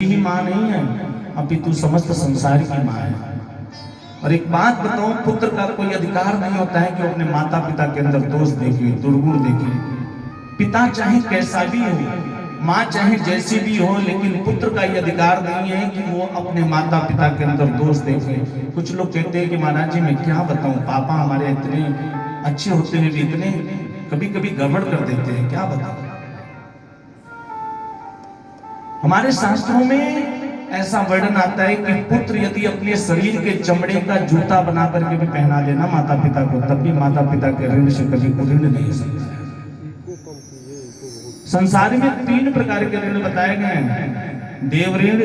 ही माँ नहीं है, अपितु समस्त संसार की माँ है। और एक बात बताऊं, पुत्र का कोई अधिकार नहीं होता है कि वो अपने माता पिता के अंदर दोष देखे, दुर्गुण देखे। पिता चाहे कैसा भी हो, माँ चाहे जैसी भी हो, लेकिन पुत्र का ये अधिकार नहीं है कि वो अपने माता पिता के अंदर दोष देखे। कुछ लोग कहते हैं कि महाराज जी मैं क्या बताऊं, पापा हमारे इतने अच्छे होते हुए भी इतने कभी कभी गड़बड़ कर देते हैं, क्या बताऊं। हमारे शास्त्रों में ऐसा वर्णन आता है कि पुत्र यदि अपने शरीर के चमड़े का जूता बना करके भी पहना देना माता पिता को, तब भी माता पिता के ऋण से कभी ऋण नहीं हो सकता। संसार में 3 प्रकार के ऋण बताए गए हैं, देव ऋण,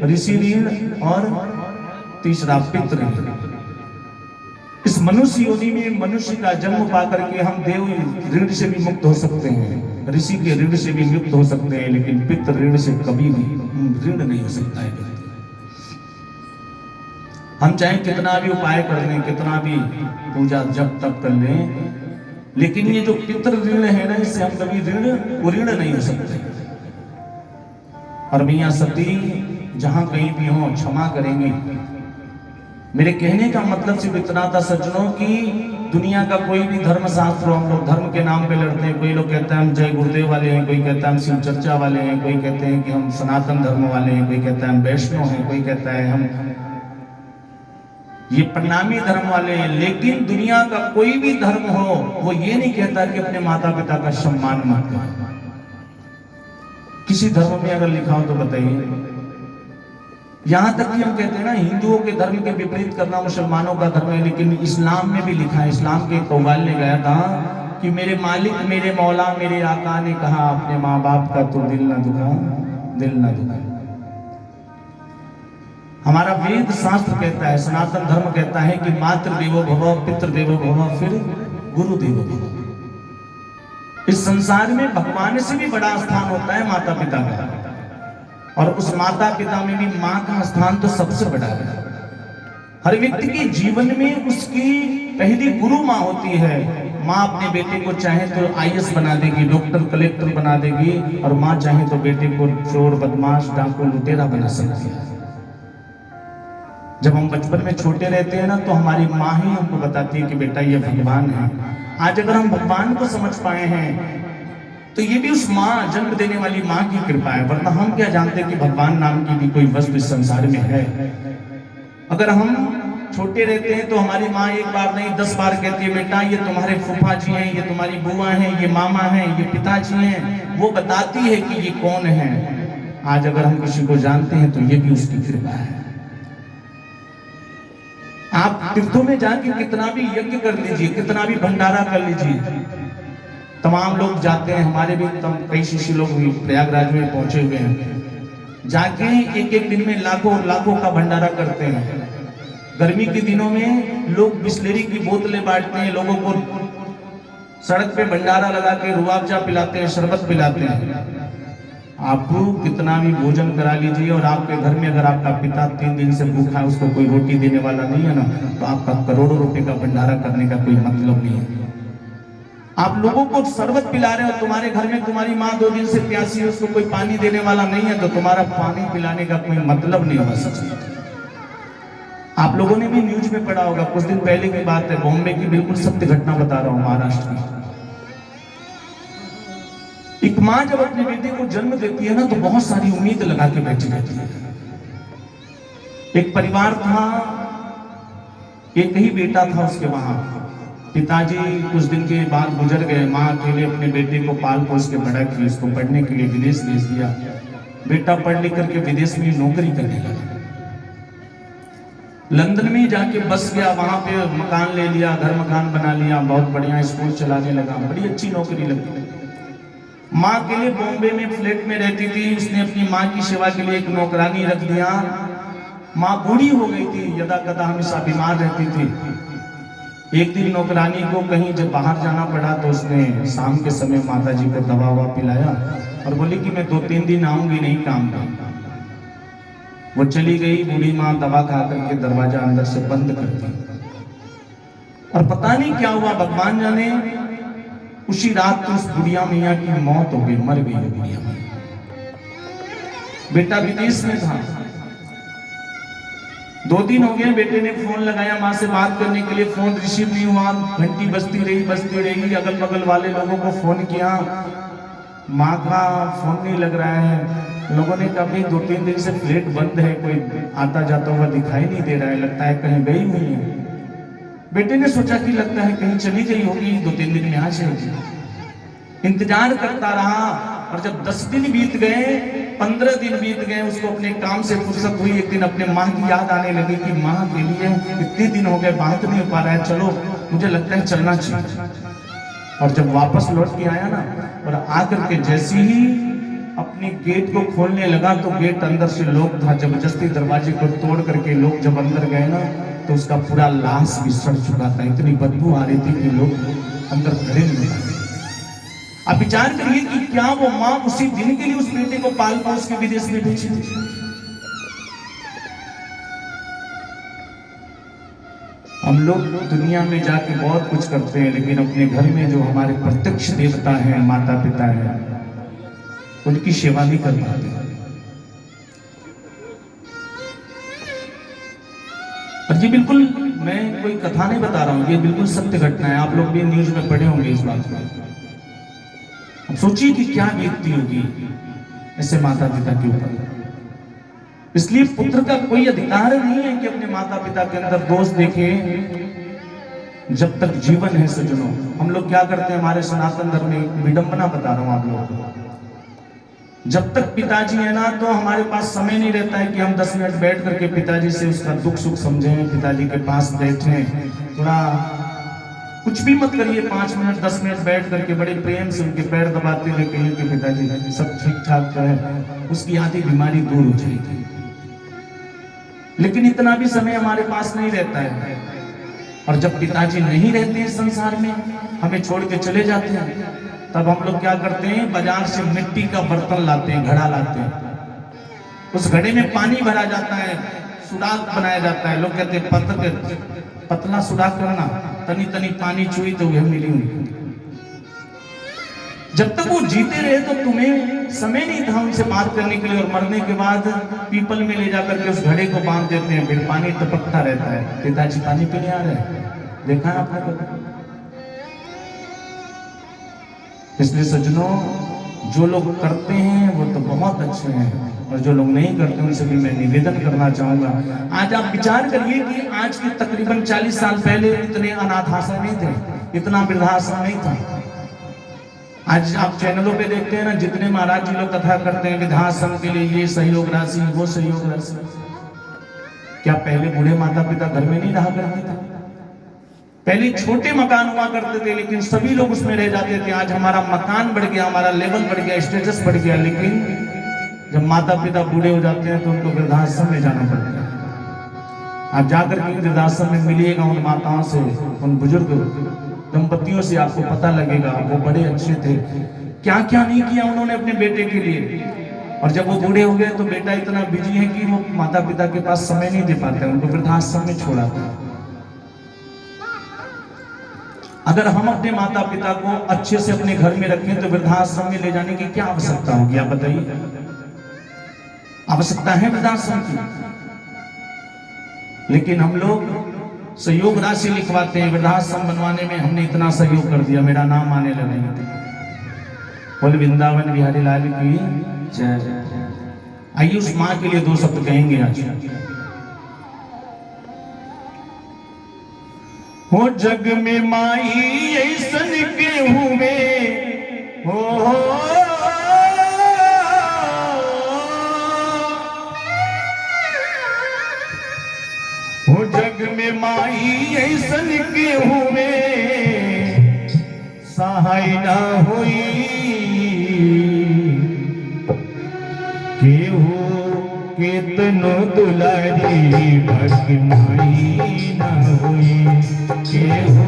ऋषि ऋण और तीसरा पितृ ऋण। इस मनुष्य योनि में मनुष्य का जन्म पा करके हम देव ऋण से भी मुक्त हो सकते हैं, ऋषि के ऋण से भी मुक्त हो सकते हैं, लेकिन पितृ ऋण से कभी भी ऋण नहीं हो सकता है। हम चाहे कितना भी उपाय कर लें, कितना भी पूजा जप तप कर लें, लेकिन ये जो पितृ ऋण है ना, इससे हम कभी ऋण नहीं हो सकते। और मियां सती जहां कहीं भी हो क्षमा करेंगे। मेरे कहने का मतलब सिर्फ इतना था सज्जनों की दुनिया का कोई भी धर्म शास्त्र, हम लोग धर्म के नाम पे लड़ते हैं। कोई लोग कहते हैं हम जय गुरुदेव वाले हैं, कोई कहता है हम शिव चर्चा वाले हैं, कोई कहते हैं कि हम सनातन धर्म वाले हैं, कोई कहता है हम वैष्णव हैं, कोई कहता है हम ये प्रणामी धर्म वाले हैं। लेकिन दुनिया का कोई भी धर्म हो वो ये नहीं कहता कि अपने माता पिता का सम्मान मत करो। किसी धर्म में अगर लिखा हो तो बताइए। यहां तक कि हम कहते हैं ना, हिंदुओं के धर्म के विपरीत करना मुसलमानों का धर्म है, लेकिन इस्लाम में भी लिखा है। इस्लाम के कव्वाल ने गाया था कि मेरे मालिक, मेरे मौला, मेरे आका ने कहा अपने माँ बाप का तो दिल ना दुखा, दिल ना दुखा। हमारा वेद शास्त्र कहता है, सनातन धर्म कहता है कि मातृ देवो भव, पितृ देवो भव, फिर गुरु देवो भव। इस संसार में भगवान से भी बड़ा स्थान होता है माता पिता का, और उस माता पिता में भी माँ का स्थान तो सबसे बड़ा है। हर व्यक्ति के जीवन में उसकी पहली गुरु माँ होती है। माँ अपने बेटे को चाहे तो IAS बना देगी, डॉक्टर कलेक्टर बना देगी, और माँ चाहे तो बेटे को चोर बदमाश डाकू लुटेरा बना सकती है। जब हम बचपन में छोटे रहते हैं ना, तो हमारी माँ ही हमको बताती है कि बेटा ये भगवान है। आज अगर हम भगवान को समझ पाए हैं तो ये भी उस माँ, जन्म देने वाली माँ की कृपा है, वरना हम क्या जानते कि भगवान नाम की भी कोई वस्तु इस संसार में है। अगर हम छोटे रहते हैं तो हमारी माँ एक बार नहीं 10 बार कहती है बेटा ये तुम्हारे फूफा जी हैं, ये तुम्हारी बुआ हैं, ये मामा हैं, ये पिताजी हैं। वो बताती है कि ये कौन है। आज अगर हम किसी को जानते हैं तो ये भी उसकी कृपा है। आप तीर्थों में जाके कितना भी यज्ञ कर लीजिए, कितना भी भंडारा कर लीजिए, तमाम लोग जाते हैं। हमारे भी कई शिष्य लोग भी प्रयागराज में पहुंचे हुए हैं, जाके एक दिन में लाखों लाखों का भंडारा करते हैं। गर्मी के दिनों में लोग बिस्लेरी की बोतलें बांटते हैं, लोगों को सड़क पे भंडारा लगा के रुआवजा पिलाते हैं, शरबत पिलाते हैं। आपको कितना भी भोजन करा लीजिए, और आपके घर में अगर आपका पिता 3 दिन से भूखा है, उसको कोई रोटी देने वाला नहीं है ना, तो आपका करोड़ों रुपए का भंडारा करने का कोई मतलब नहीं है। आप लोगों को शरबत पिला रहे हो, तुम्हारे घर में तुम्हारी माँ 2 दिन से प्यासी है, उसको कोई पानी देने वाला नहीं है, तो तुम्हारा पानी पिलाने का कोई मतलब नहीं होगा। सच में आप लोगों ने भी न्यूज में पढ़ा होगा, कुछ दिन पहले की बात है, बॉम्बे की बिल्कुल सत्य घटना बता रहा हूं, महाराष्ट्र की। एक माँ जब अपने बेटे को जन्म देती है ना, तो बहुत सारी उम्मीद लगा के बैठी रहती है। एक परिवार था, एक ही बेटा था उसके वहां। पिताजी कुछ दिन के बाद गुजर गए। माँ अकेले अपने बेटे को पाल पोस के बड़ा की, उसको पढ़ने के लिए विदेश भेज दिया। बेटा पढ़ लिख करके विदेश में नौकरी करने लगा। लंदन में जाके बस गया, वहां पे मकान ले लिया, घर मकान बना लिया, बहुत बढ़िया स्कूल चलाने लगा, बड़ी अच्छी नौकरी लगी। माँ के लिए बॉम्बे में फ्लैट में रहती थी। उसने अपनी माँ की सेवा के लिए एक नौकरानी रख दिया। माँ बूढ़ी हो गई थी, यदा कदा हमेशा बीमार रहती थी। एक दिन नौकरानी को कहीं जब बाहर जाना पड़ा, तो उसने शाम के समय माताजी को दवा ववा पिलाया और बोली कि मैं 2-3 दिन आऊंगी नहीं काम का। वो चली गई। बूढ़ी माँ दवा खा करके दरवाजा अंदर से बंद कर दी, और पता नहीं क्या हुआ, भगवान जाने, उसी रात तो उस बुढ़िया मैया की मौत हो गई, मर गई वो बुढ़िया मैया। बेटा विदेश में था, 2 दिन हो गए, बेटे ने फोन लगाया माँ से बात करने के लिए, फोन रिसीव नहीं हुआ, घंटी बजती रही, अगल बगल वाले लोगों को फोन किया, माँ का फोन नहीं लग रहा है। लोगों ने कहा भाई 2-3 दिन से फ्लैट बंद है, कोई आता जाता हुआ दिखाई नहीं दे रहा है, लगता है कहीं गई हुई है। बेटे ने सोचा कि लगता है कहीं चली गई होगी, 2-3 दिन में आ जाएगी। इंतजार करता रहा, और जब 10 दिन बीत गए, 15 दिन बीत गए, उसको अपने काम से फुर्सत हुई। एक दिन अपने माँ की याद आने लगी कि माँ के लिए इतने दिन हो गए, बात नहीं हो पा रहा है, चलो मुझे लगता है चलना चाहिए। और जब वापस लौट के आया ना, और आकर के जैसे ही अपने गेट को खोलने लगा तो गेट अंदर से लॉक था। जबरदस्ती दरवाजे को तोड़ करके लोग जब अंदर गए ना, तो उसका पूरा लाश भी सड़ चुका था, इतनी बदबू आ रही थी कि लोग अंदर खड़े नहीं थे। अब विचार करिए कि क्या वो माँ उसी दिन के लिए उस बेटे को पाल पोस के विदेश में भेजी थी। हम लोग दुनिया में जाके बहुत कुछ करते हैं, लेकिन अपने घर में जो हमारे प्रत्यक्ष देवता हैं, माता पिता हैं, उनकी सेवा नहीं कर पाते। और ये बिल्कुल, मैं कोई कथा नहीं बता रहा हूं, ये बिल्कुल सत्य घटना है। आप लोग भी न्यूज में पढ़े होंगे इस बात को। अब सोचिए कि क्या बीतती होगी ऐसे माता पिता के ऊपर। इसलिए पुत्र का कोई अधिकार नहीं है कि अपने माता पिता के अंदर दोष देखे जब तक जीवन है। सज्जनों, हम लोग क्या करते हैं, हमारे सनातन धर्म में विडंबना बता रहा हूं आप लोगों को। जब तक पिताजी है ना, तो हमारे पास समय नहीं रहता है कि हम 10 मिनट बैठ करके पिताजी से उसका दुख सुख समझें, पिताजी के पास बैठें, थोड़ा कुछ भी मत करिए, 5 मिनट 10 मिनट बैठ करके बड़े प्रेम से उनके पैर दबाते हुए कहिए कि पिताजी सब ठीक ठाक तो है, उसकी आधी बीमारी दूर हो जाएगी। लेकिन इतना भी समय हमारे पास नहीं रहता है। और जब पिताजी नहीं रहते हैं संसार में, हमें छोड़ के चले जाते हैं, तब हम लोग क्या करते हैं, बाजार से मिट्टी का बर्तन लाते हैं, घड़ा लाते हैं, उस घड़े में पानी भरा जाता है, सुराख बनाया जाता है। लोग कहते हैं पतला सुराख करना, तनी तनी पानी चुई तो वह मिली उनको। जब तक वो जीते रहे तो तुम्हें समय नहीं था उनसे बात करने के लिए, और मरने के बाद पीपल में ले जाकर के उस घड़े को बांध देते हैं, फिर पानी टपकता रहता है, पिताजी पानी पीने आ रहे हैं। देखा है आपने? इसलिए सज्जनों, जो लोग करते हैं वो तो बहुत अच्छे हैं, और जो लोग नहीं करते उनसे भी मैं निवेदन करना चाहूंगा। आज आप विचार करिए कि आज के तकरीबन 40 साल पहले इतने अनाथाश्रम नहीं थे, इतना वृद्धाश्रम नहीं था। आज आप चैनलों पे देखते हैं ना, जितने महाराज जी लोग कथा करते हैं वृद्धाश्रम के लिए, ये सहयोग राशि, वो सहयोग राशि। क्या पहले बूढ़े माता पिता घर में नहीं रहा करते थे? पहले छोटे मकान हुआ करते थे, लेकिन सभी लोग उसमें रह जाते थे। आज हमारा मकान बढ़ गया, हमारा लेवल बढ़ गया, स्टेटस बढ़ गया, लेकिन जब माता पिता बूढ़े हो जाते हैं तो उनको वृद्धाश्रम में जाना पड़ता है। आप जाकर के वृद्धाश्रम में मिलिएगा उन माताओं से, उन बुजुर्ग दंपतियों से, आपको पता लगेगा वो बड़े अच्छे थे, क्या क्या नहीं किया उन्होंने अपने बेटे के लिए। और जब वो बूढ़े हो गए तो बेटा इतना बिजी है कि वो माता पिता के पास समय नहीं दे पाते, उनको वृद्धाश्रम में छोड़ा था। अगर हम अपने माता पिता को अच्छे से अपने घर में रखें तो वृद्धाश्रम में ले जाने की क्या आवश्यकता होगी, आप बताइए? आवश्यकता है वृद्धाश्रम की, लेकिन हम लोग सहयोग राशि लिखवाते हैं वृद्धाश्रम बनवाने में, हमने इतना सहयोग कर दिया, मेरा नाम आने लगे। बोल वृंदावन बिहारी लाल की जय। आइए उस माँ के लिए 2 शब्द कहेंगे आज। हो जग में माई ऐसन के हुए हो, जग में माई ऐसन के हुए, सहाय ना होई केहू केतनो दुलारी, भग माई ना होई केहू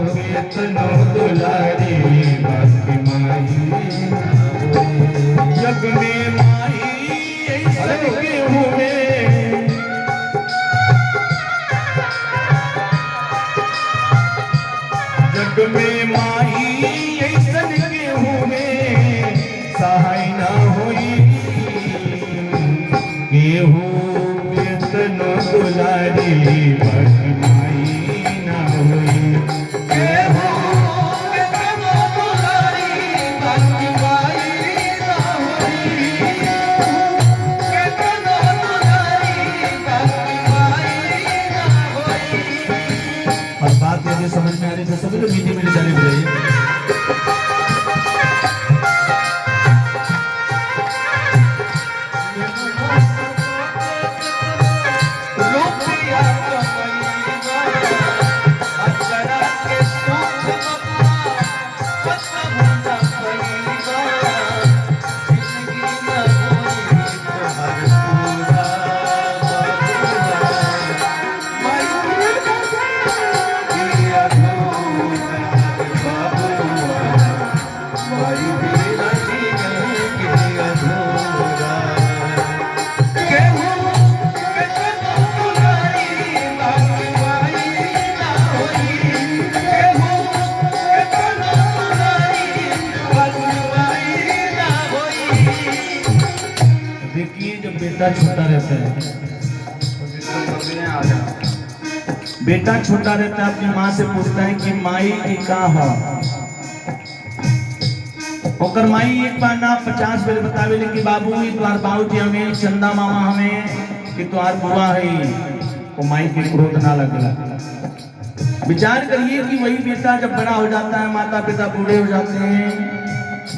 केतनो दुलारी, भग माई ना होई। जग में माई ऐसन के हुए, जग में माई ऐसन के हुए, सहाय ना होई केहू केतनो दुलारी बाकी माई ना होई। केहू केतनो दुलारी बाकी माई ना होई। केतनो दुलारी बाकी माई ना होई। और बात यदि समझ में आ रही तो सभी लोग मीठी मीठी ताली बजाइए। बेटा छोटा रहता है, बेटा छोटा रहता है, अपनी माँ से पूछता है कि माई की कहाँ हो। ओकर माई एक बार ना 50 बेर बतावे कि बाबू तुम्हार बाबूजी हमें चंदा मामा हमें कि तुम्हार बुआ है। वो माई की क्रोध ना लगला। विचार करिए कि वही बेटा जब बड़ा हो जाता है, माता पिता बूढ़े हो जाते हैं,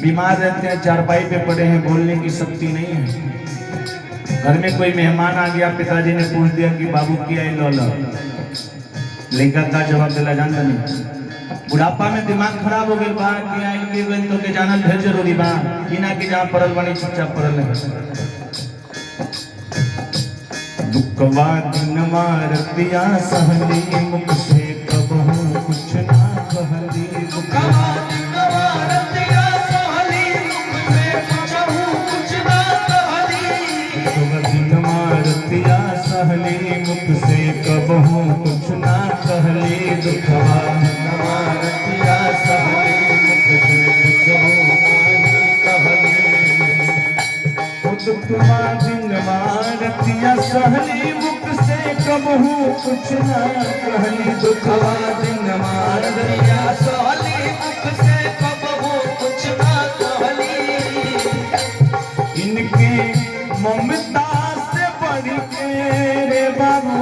बीमार रहते हैं, चारपाई पे पड़े हैं, बोलने की शक्ति नहीं है। घर में कोई मेहमान आ गया, पिताजी ने पूछ दिया कि बाबू की आई लौला, लड़का का जवाब दिला जानता नहीं। बुढ़ापा में दिमाग खराब हो गया, बा कि आई के गई तो के जाना ढेर जरूरी बा, बिना के जहाँ परल बनी चुपचाप परल है। दुखवा दिन मारतिया सहली मुख से कबहू कुछ ना कहली। दुखवा दिन मारतिया सहली मुख से कबहू कुछ ना कहली। दुखवा दिन मारतिया सहली मुख से कबहू कुछ ना कहली। दुखवा दिन मारतिया सहली मुख से कबहू नहीं कहली। दुखवा दिन मारतिया सहली मुख से कबहू कुछ ना कहली। दुखवा दिन मारतिया सहली मुख से कबहू कुछ ना कहली। इनके ममता से बढ़ के रे बाबू,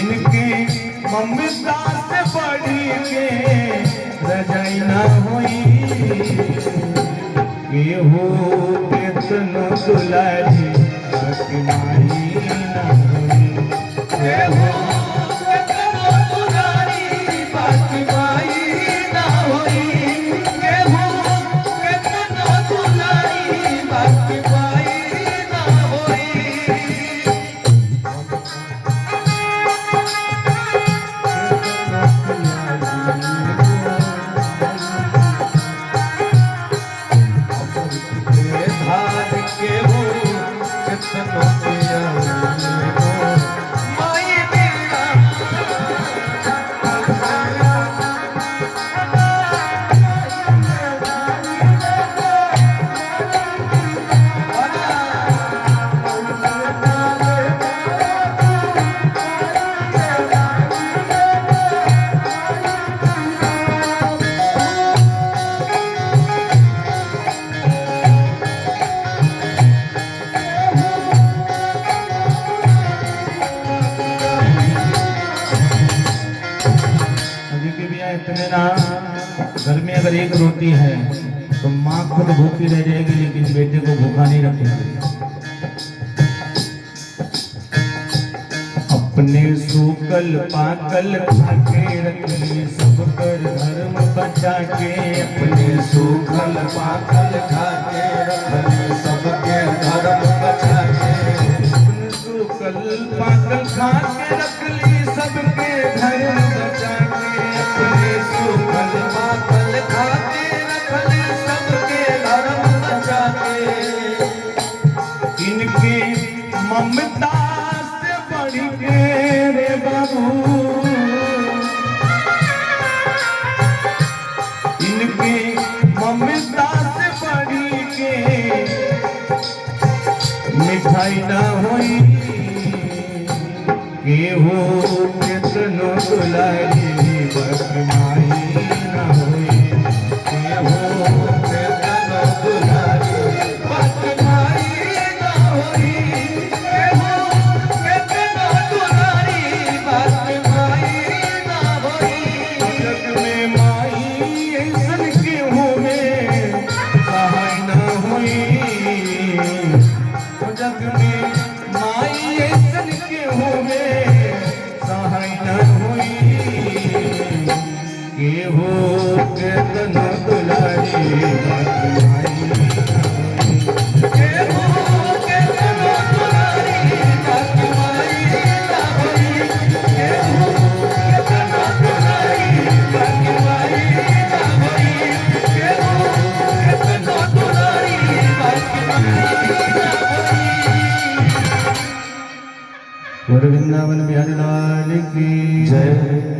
इनके ममता से बढ़ के रजाई ना होई। केहू केतनो दुलारी बाकी माई ना होई। केहू केतनो दुलारी बाकी माई ना होई। केहू केतनो दुलारी बाकी माई ना होई। घर में अगर एक रोटी है तो माँ खुद भूखी रह जाएगी, लेकिन बेटे को भूखा नहीं रखेगी। अपने सूकल पाकल खाके रखली सब कर धर्म बचा के। अपने सूकल पाकल खाके रखली सब के धर्म बचा के। अपने सूकल पाकल खाके रखली सब के धर्म बचा के। अपने सूकल पाकल खाके रखली सब के धर्म बचा के। इनके ममता से बढ़ के रे बाबू, इनके ममता से बढ़ मिठाई ना होई केहू कितनो दुलारी बदमाई ना होई केहू कितनो दुलारी बदमाई ना होई केहू कितनो दुलारी बदमाई ना होई जग में माई ऐसन केहू में सहाय ना होई जग में माई ऐसन केहू में सहाय न होई केहू केतनो दुलारी बदमाई केहू केतनो दुलारी बदमाई न होई केहू केतनो दुलारी बदमाई न होई केहू केतनो दुलारी बदमाई न होई। वृंदावन बिहारी लाल की जय।